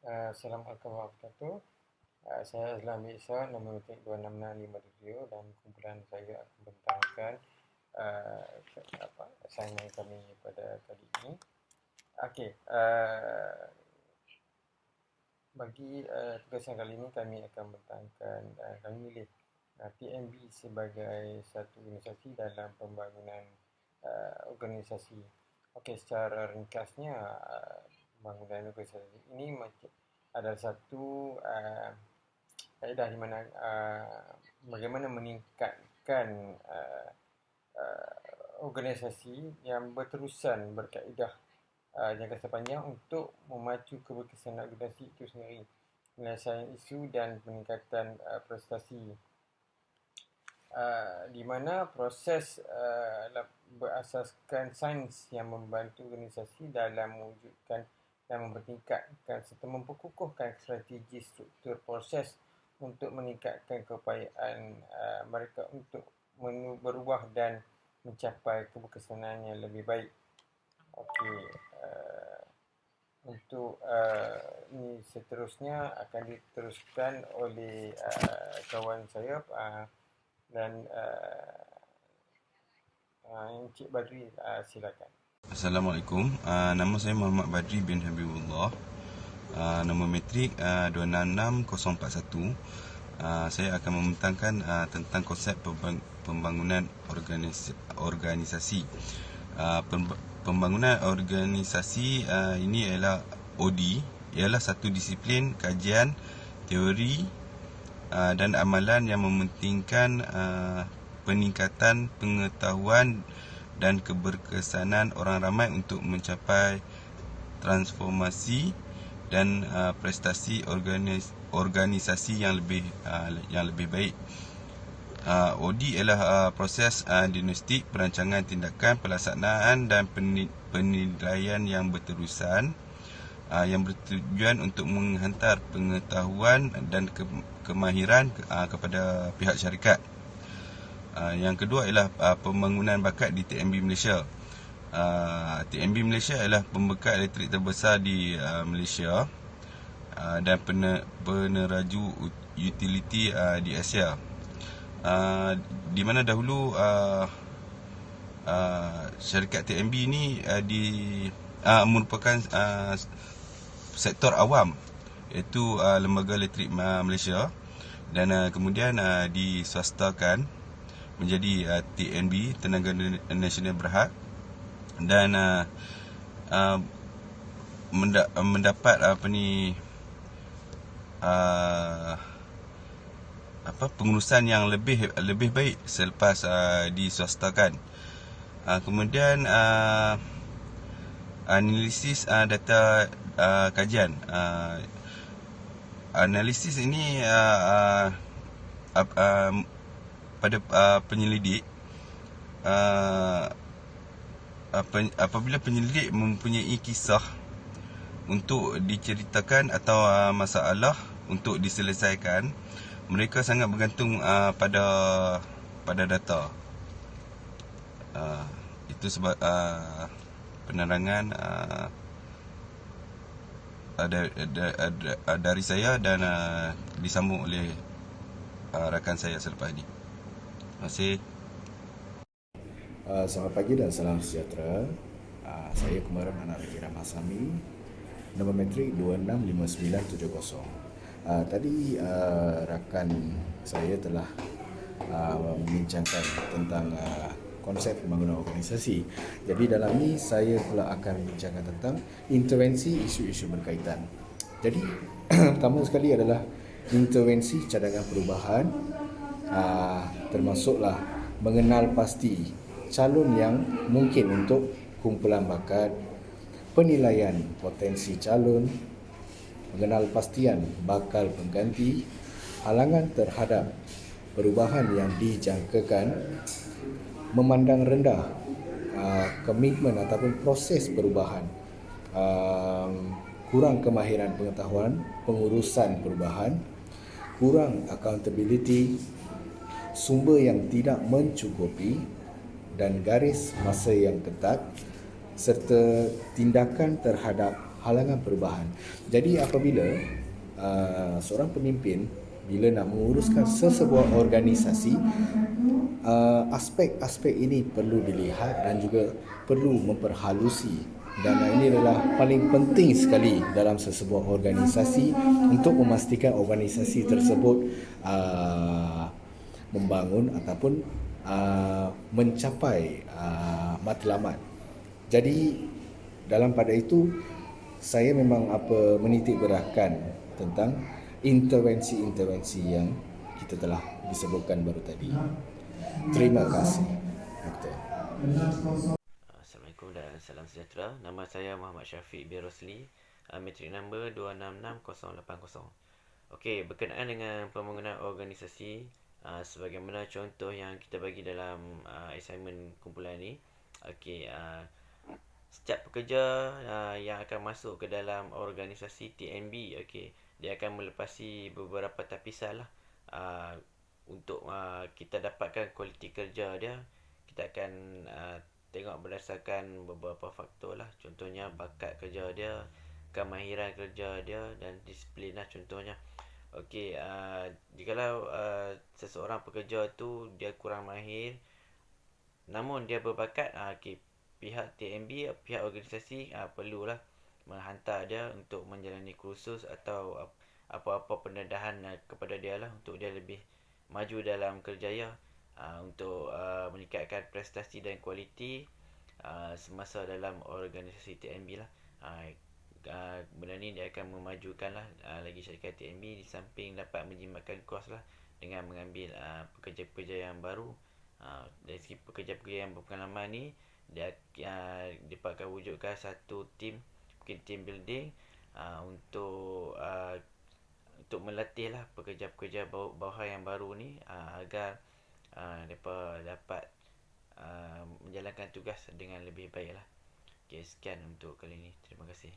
Assalamualaikum warahmatullahi wabarakatuh. Saya Azlan Isa, nombor metik 266570 dan kumpulan saya akan membentangkan assignment kami pada kali ini. Okey, bagi tugasan kali ini kami akan membentangkan kami milih TNB sebagai satu organisasi dalam pembangunan organisasi. Okey, secara ringkasnya pembangunan organisasi ini adalah satu kaedah di mana bagaimana meningkatkan organisasi yang berterusan berkaedah jangka sepanjang untuk memacu keberkesanan organisasi itu sendiri, penyelesaian isu dan peningkatan prestasi, di mana proses berasaskan sains yang membantu organisasi dalam mewujudkan dan mempertingkatkan serta memperkukuhkan strategi struktur proses untuk meningkatkan keupayaan mereka untuk berubah dan mencapai keberkesanan yang lebih baik. Okey, untuk ini seterusnya akan diteruskan oleh kawan saya dan Encik Badri, silakan. Assalamualaikum. Nama saya Muhammad Badri bin Habibullah. Nombor metrik 266041. Saya akan membentangkan tentang konsep pembangunan organisasi. Pembangunan organisasi ini ialah OD, ialah satu disiplin kajian, teori dan amalan yang mementingkan peningkatan pengetahuan dan keberkesanan orang ramai untuk mencapai transformasi dan prestasi organisasi yang lebih baik. OD ialah proses diagnostik, perancangan tindakan, pelaksanaan dan penilaian yang berterusan yang bertujuan untuk menghantar pengetahuan dan kemahiran kepada pihak syarikat. Yang kedua ialah pembangunan bakat di TNB Malaysia. TNB Malaysia ialah pembekal elektrik terbesar di Malaysia dan peneraju utiliti di Asia. Di mana dahulu syarikat TNB ini merupakan sektor awam, iaitu Lembaga Elektrik Malaysia, dan kemudian diswastakan menjadi TNB, Tenaga Nasional Berhad, dan mendapat pengurusan yang lebih baik selepas diswastakan. Kemudian analisis data kajian. Analisis ini pada penyelidik, apabila penyelidik mempunyai kisah untuk diceritakan atau masalah untuk diselesaikan, mereka sangat bergantung pada data. Itu sebab penerangan dari saya dan disambung oleh rakan saya selepas ini. Terima kasih. Selamat pagi dan salam sejahtera. Saya Kumaran Anak Lagi Ramasami, nombor metrik 265970. Tadi rakan saya telah membincangkan tentang konsep pembangunan organisasi. Jadi dalam ini saya pula akan bincangkan tentang intervensi isu-isu berkaitan. Jadi pertama sekali adalah intervensi cadangan perubahan, termasuklah mengenal pasti calon yang mungkin untuk kumpulan bakat, penilaian potensi calon, mengenal pastian bakal pengganti, halangan terhadap perubahan yang dijangkakan, memandang rendah komitmen ataupun proses perubahan, kurang kemahiran pengetahuan pengurusan perubahan, kurang accountability, sumber yang tidak mencukupi dan garis masa yang ketat, serta tindakan terhadap halangan perubahan. Jadi apabila seorang pemimpin bila nak menguruskan sesebuah organisasi, aspek-aspek ini perlu dilihat dan juga perlu memperhalusi, dan ini adalah paling penting sekali dalam sesebuah organisasi untuk memastikan organisasi tersebut membangun ataupun mencapai matlamat. Jadi dalam pada itu saya memang menitik beratkan tentang intervensi-intervensi yang kita telah disebutkan baru tadi. Terima kasih, Doktor. Assalamualaikum dan salam sejahtera. Nama saya Muhammad Syafiq bin Rosli, metrik number 266080. Okey, berkenaan dengan pembangunan organisasi, sebagaimana contoh yang kita bagi dalam assignment kumpulan ni. Okey, setiap pekerja yang akan masuk ke dalam organisasi TNB, okey, dia akan melepasi beberapa tapisan lah. Untuk kita dapatkan kualiti kerja dia, kita akan tengok berdasarkan beberapa faktor lah. Contohnya bakat kerja dia, kemahiran kerja dia dan disiplin lah contohnya. Okey, jikalau seseorang pekerja tu dia kurang mahir namun dia berbakat, okey, pihak TNB, pihak organisasi perlulah menghantar dia untuk menjalani kursus atau apa-apa pendedahan kepada dia lah, untuk dia lebih maju dalam kerjaya, untuk meningkatkan prestasi dan kualiti semasa dalam organisasi TNB lah. Benda ni dia akan memajukan lah lagi syarikat TNB, di samping dapat menjimatkan kos lah dengan mengambil pekerja-pekerja yang baru. Dari segi pekerja-pekerja yang berpengalaman ni, dia akan wujudkan satu tim, mungkin team building, untuk melatih lah pekerja-pekerja bawahan yang baru ni, agar mereka dapat menjalankan tugas dengan lebih baik lah. Okay, sekian untuk kali ini. Terima kasih.